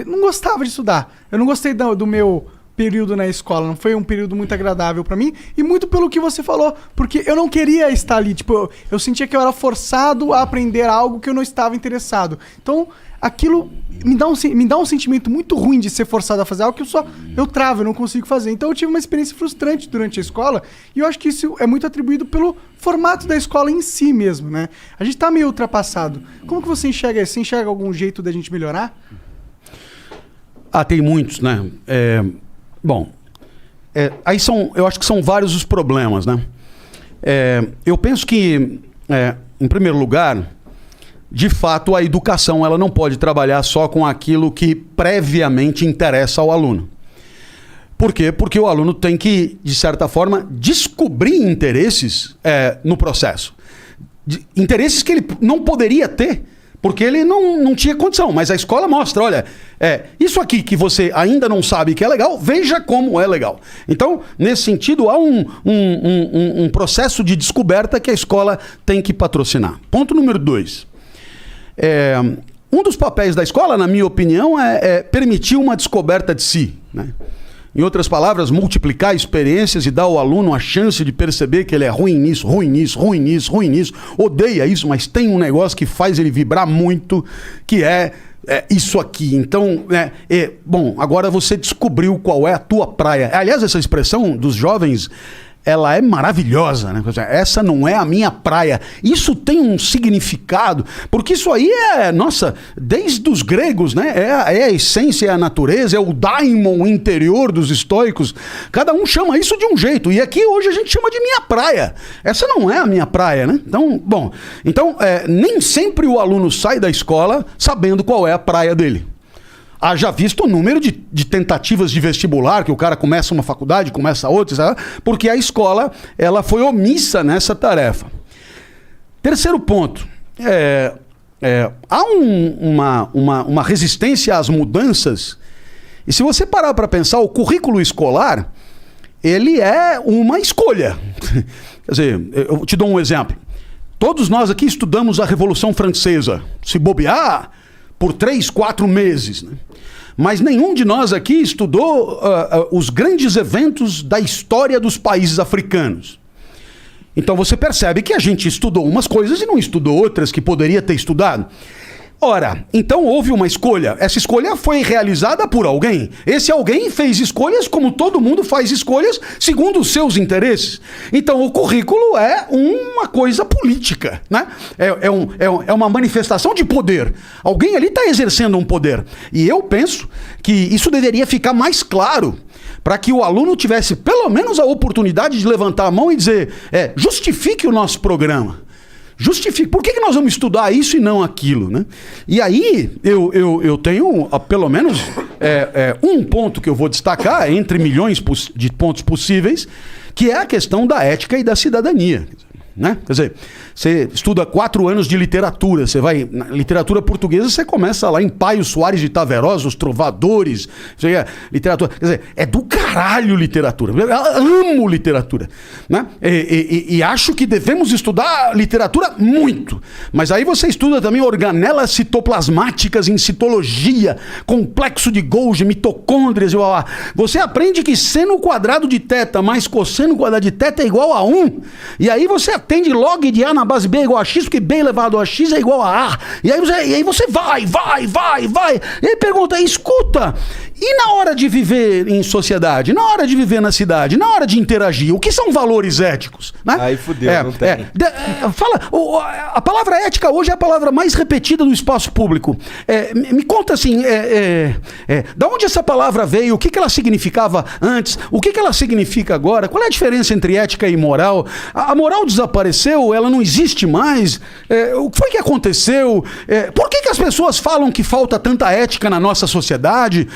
não gostava de estudar. Eu não gostei do meu período na escola, não foi um período muito agradável pra mim, e muito pelo que você falou, porque eu não queria estar ali, tipo, eu sentia que eu era forçado a aprender algo que eu não estava interessado. Então, aquilo me dá um sentimento muito ruim de ser forçado a fazer algo que eu travo, eu não consigo fazer. Então eu tive uma experiência frustrante durante a escola, e eu acho que isso é muito atribuído pelo formato da escola em si mesmo, né? A gente tá meio ultrapassado. Como que você enxerga isso? Você enxerga algum jeito da gente melhorar? Tem muitos, né? Aí eu acho que são vários os problemas, né? Eu penso que, em primeiro lugar, de fato, a educação ela não pode trabalhar só com aquilo que previamente interessa ao aluno. Por quê? Porque o aluno tem que, de certa forma, descobrir interesses no processo. Interesses que ele não poderia ter, porque ele não tinha condição. Mas a escola mostra, olha, isso aqui que você ainda não sabe que é legal, veja como é legal. Então, nesse sentido, há um processo de descoberta que a escola tem que patrocinar. Ponto número 2. Um dos papéis da escola, na minha opinião, é permitir uma descoberta de si, né? Em outras palavras, multiplicar experiências e dar ao aluno a chance de perceber que ele é ruim nisso, ruim nisso, ruim nisso, ruim nisso, odeia isso, mas tem um negócio que faz ele vibrar muito, que é isso aqui. Então, bom, agora você descobriu qual é a tua praia. Aliás, essa expressão dos jovens, ela é maravilhosa, né? Essa não é a minha praia. Isso tem um significado, porque isso aí nossa, desde os gregos, né? É a essência, é a natureza, é o daimon interior dos estoicos. Cada um chama isso de um jeito. E aqui hoje a gente chama de minha praia. Essa não é a minha praia, né? Então, nem sempre o aluno sai da escola sabendo qual é a praia dele. Haja visto o número de tentativas de vestibular, que o cara começa uma faculdade, começa outra, sabe? Porque a escola ela foi omissa nessa tarefa. Terceiro ponto, há uma resistência às mudanças, e se você parar para pensar, o currículo escolar, ele é uma escolha. Quer dizer, eu te dou um exemplo. Todos nós aqui estudamos a Revolução Francesa, se bobear, por 3, 4 meses, né? Mas nenhum de nós aqui estudou os grandes eventos da história dos países africanos. Então você percebe que a gente estudou umas coisas e não estudou outras que poderia ter estudado. Ora, então houve uma escolha. Essa escolha foi realizada por alguém. Esse alguém fez escolhas como todo mundo faz escolhas segundo os seus interesses. Então o currículo é uma coisa política, né? É uma manifestação de poder. Alguém ali está exercendo um poder. E eu penso que isso deveria ficar mais claro para que o aluno tivesse pelo menos a oportunidade de levantar a mão e dizer, justifique o nosso programa. Justifique. Por que nós vamos estudar isso e não aquilo, né? E aí, eu tenho pelo menos um ponto que eu vou destacar, entre milhões de pontos possíveis, que é a questão da ética e da cidadania. Né? Quer dizer, você estuda 4 anos de literatura, você vai na literatura portuguesa, você começa lá em Paio Soares de Taverosa, os trovadores, literatura, quer dizer, é do caralho literatura, eu amo literatura, né? E acho que devemos estudar literatura muito, mas aí você estuda também organelas citoplasmáticas em citologia, complexo de Golgi, mitocôndrias, você aprende que seno quadrado de θ mais cosseno quadrado de θ é igual a 1, e aí você atende log de A na base B é igual a X, porque B elevado a X é igual a A. E aí você vai. E aí pergunta, escuta, e na hora de viver em sociedade, na hora de viver na cidade, na hora de interagir, o que são valores éticos? Né? Aí fudeu, não tem. A palavra ética hoje é a palavra mais repetida no espaço público. Me conta assim, da onde essa palavra veio, o que ela significava antes, o que ela significa agora, qual é a diferença entre ética e moral? A moral desapareceu, ela não existe mais? O que foi que aconteceu? Por que as pessoas falam que falta tanta ética na nossa sociedade?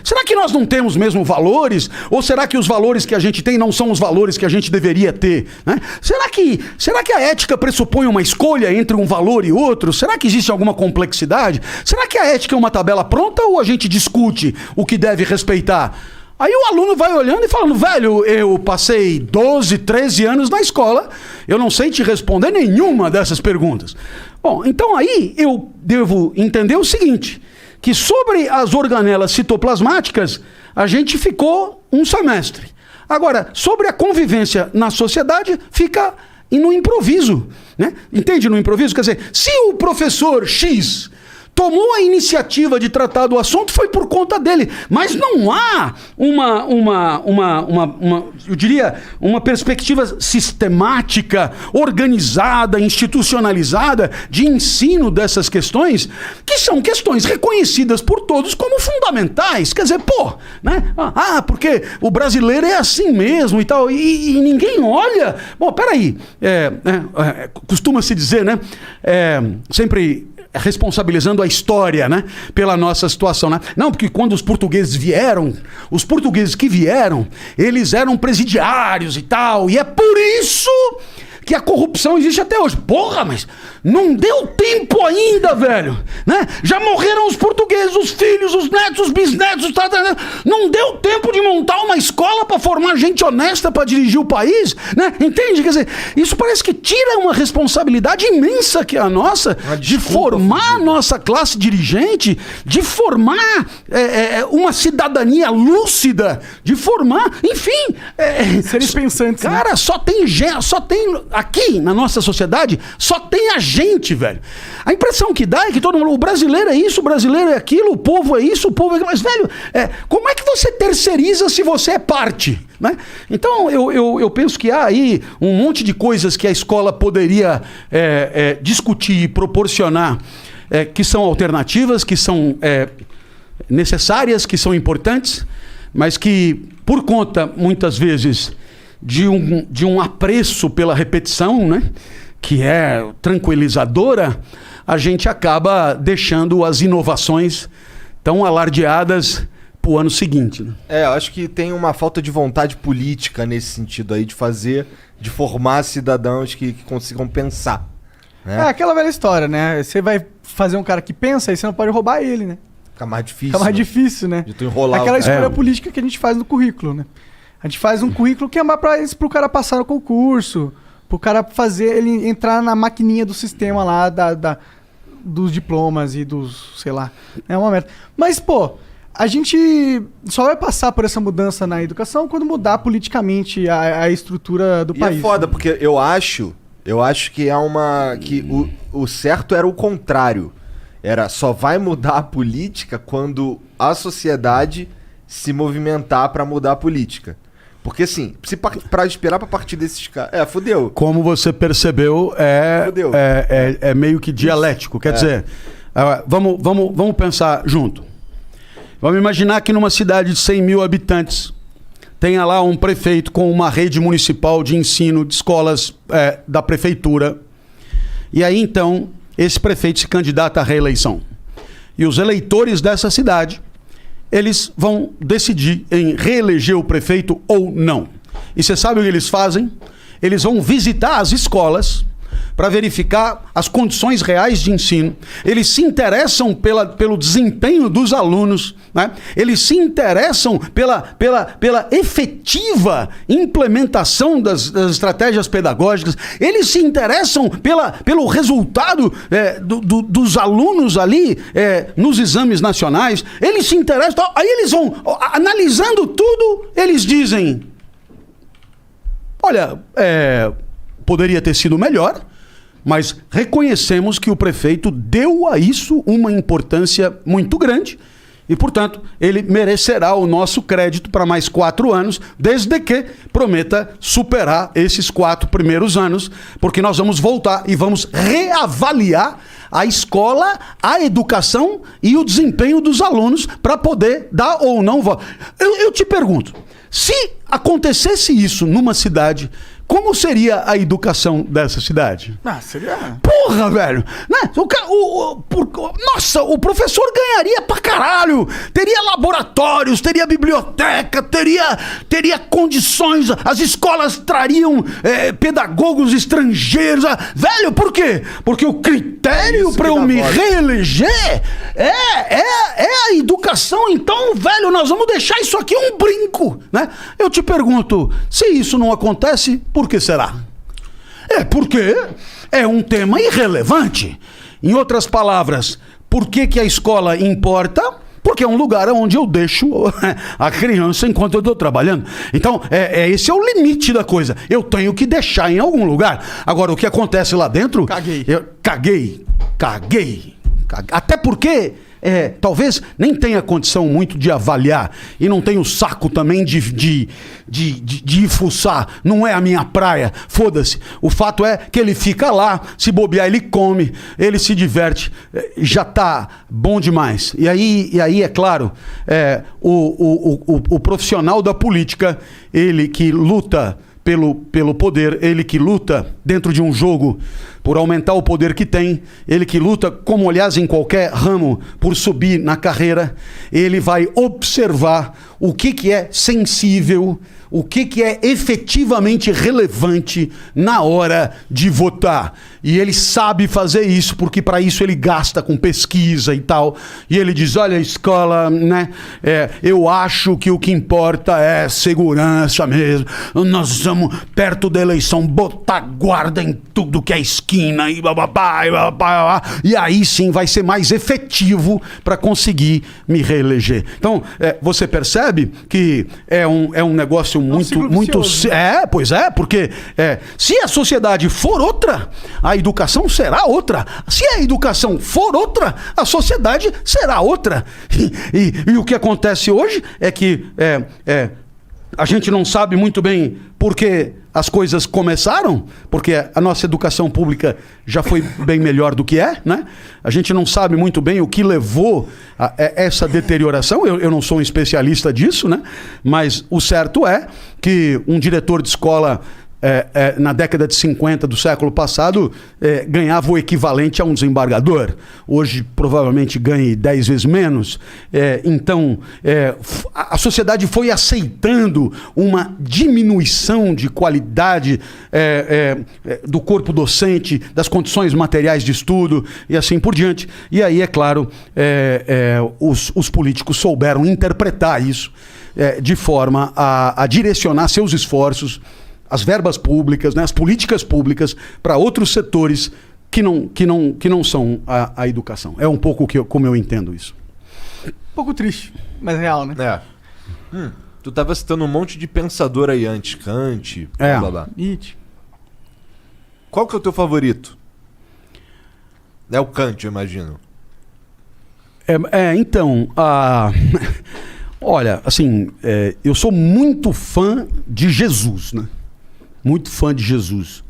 Será que nós não temos mesmo valores? Ou será que os valores que a gente tem não são os valores que a gente deveria ter? Né? Será que a ética pressupõe uma escolha entre um valor e outro? Será que existe alguma complexidade? Será que a ética é uma tabela pronta ou a gente discute o que deve respeitar? Aí o aluno vai olhando e falando, velho, eu passei 12, 13 anos na escola, eu não sei te responder nenhuma dessas perguntas. Bom, então aí eu devo entender o seguinte, que sobre as organelas citoplasmáticas a gente ficou um semestre. Agora, sobre a convivência na sociedade, fica no improviso, né? Entende? No improviso? Quer dizer, se o professor X tomou a iniciativa de tratar do assunto, foi por conta dele. Mas não há eu diria, uma perspectiva sistemática, organizada, institucionalizada de ensino dessas questões, que são questões reconhecidas por todos como fundamentais. Quer dizer, né? Porque o brasileiro é assim mesmo e tal, e ninguém olha. Bom, peraí, costuma-se dizer, né? Sempre responsabilizando a história, né, pela nossa situação, né? Não, porque quando os portugueses que vieram, eles eram presidiários e tal, e é por isso que a corrupção existe até hoje. Porra, mas não deu tempo ainda, velho, né? Já morreram os portugueses, os filhos, os netos, os bisnetos, não deu tempo de montar uma escola para formar gente honesta para dirigir o país, né? Entende? Quer dizer, isso parece que tira uma responsabilidade imensa que é a nossa, de formar a nossa classe dirigente, de formar uma cidadania lúcida, de formar, enfim... seres pensantes, cara, né? Só tem aqui na nossa sociedade, só tem a gente, velho. A impressão que dá é que todo mundo, o brasileiro é isso, o brasileiro é aquilo, o povo é isso, o povo é aquilo. Mas, velho, como é que você terceiriza se você é parte, né? Então, eu penso que há aí um monte de coisas que a escola poderia discutir e proporcionar, que são alternativas, que são necessárias, que são importantes, mas que, por conta, muitas vezes, de um apreço pela repetição, né, que é tranquilizadora, a gente acaba deixando as inovações tão alardeadas para o ano seguinte, né? Eu acho que tem uma falta de vontade política nesse sentido aí, de formar cidadãos que consigam pensar, né? É aquela velha história, né? Você vai fazer um cara que pensa e você não pode roubar ele, né? Fica mais difícil. Fica mais difícil, né? De tu enrolar aquela escolha política que a gente faz no currículo, né? A gente faz um currículo que é mais pro cara passar no concurso, pro cara fazer ele entrar na maquininha do sistema lá dos diplomas e dos, sei lá. É uma merda. Mas, a gente só vai passar por essa mudança na educação quando mudar politicamente a estrutura do país. É foda, porque eu acho que o certo era o contrário. Só vai mudar a política quando a sociedade se movimentar pra mudar a política. Porque assim, pra esperar pra partir desses caras... fudeu. Como você percebeu, é meio que dialético. Quer dizer, vamos pensar junto. Vamos imaginar que numa cidade de 100 mil habitantes tenha lá um prefeito com uma rede municipal de ensino de escolas da prefeitura. E aí, então, esse prefeito se candidata à reeleição. E os eleitores dessa cidade, eles vão decidir em reeleger o prefeito ou não. E você sabe o que eles fazem? Eles vão visitar as escolas para verificar as condições reais de ensino. Eles se interessam pelo desempenho dos alunos, né? Eles se interessam pela efetiva implementação das estratégias pedagógicas. Eles se interessam pelo resultado dos alunos ali nos exames nacionais. Eles se interessam. Aí eles vão, analisando tudo, eles dizem: olha, poderia ter sido melhor, mas reconhecemos que o prefeito deu a isso uma importância muito grande e, portanto, ele merecerá o nosso crédito para mais 4 anos, desde que prometa superar esses 4 primeiros anos, porque nós vamos voltar e vamos reavaliar a escola, a educação e o desempenho dos alunos para poder dar ou não voto. Eu te pergunto, se acontecesse isso numa cidade, como seria a educação dessa cidade? Seria... Porra, velho! Né? Nossa, o professor ganharia pra caralho! Teria laboratórios, teria biblioteca, teria condições, as escolas trariam pedagogos estrangeiros. Velho, por quê? Porque o critério pra eu me reeleger é a educação. Então, velho, nós vamos deixar isso aqui um brinco, né? Eu te pergunto, se isso não acontece, por que será? Porque é um tema irrelevante. Em outras palavras, Por que que a escola importa? Porque é um lugar onde eu deixo a criança enquanto eu estou trabalhando. Então, esse é o limite da coisa. Eu tenho que deixar em algum lugar. Agora, o que acontece lá dentro... Caguei. Até porque... talvez nem tenha condição muito de avaliar e não tenho saco também de ir fuçar. Não é a minha praia, foda-se. O fato é que ele fica lá, se bobear ele come, ele se diverte, já tá bom demais. E aí é claro, o profissional da política, ele que luta pelo poder, ele que luta dentro de um jogo por aumentar o poder que tem, ele que luta, como aliás em qualquer ramo, por subir na carreira, ele vai observar o que é sensível, o que é efetivamente relevante na hora de votar. E ele sabe fazer isso, porque para isso ele gasta com pesquisa e tal. E ele diz, olha, escola, né? Eu acho que o que importa é segurança mesmo. Nós estamos perto da eleição, botar guarda em tudo que é esquina e bababá, e aí sim vai ser mais efetivo para conseguir me reeleger. Então, você percebe que é um negócio muito... Pois é, porque se a sociedade for outra, a educação será outra. Se a educação for outra, a sociedade será outra. E o que acontece hoje é que a gente não sabe muito bem por que as coisas começaram, porque a nossa educação pública já foi bem melhor do que né? A gente não sabe muito bem o que levou a essa deterioração. Eu não sou um especialista disso, né? Mas o certo é que um diretor de escola na década de 50 do século passado ganhava o equivalente a um desembargador. Hoje provavelmente ganhe 10 vezes menos. Então a sociedade foi aceitando uma diminuição de qualidade do corpo docente, das condições materiais de estudo e assim por diante. E aí, é claro, os políticos souberam interpretar isso de forma a direcionar seus esforços, as verbas públicas, né, as políticas públicas para outros setores que não são a educação. É um pouco como eu entendo isso. Um pouco triste, mas real, né? Tu tava citando um monte de pensador aí antes, Kant, blá blá blá. Nietzsche. Qual que é o teu favorito? É o Kant, eu imagino. Então, olha, assim, eu sou muito fã de Jesus, né? Muito fã de Jesus.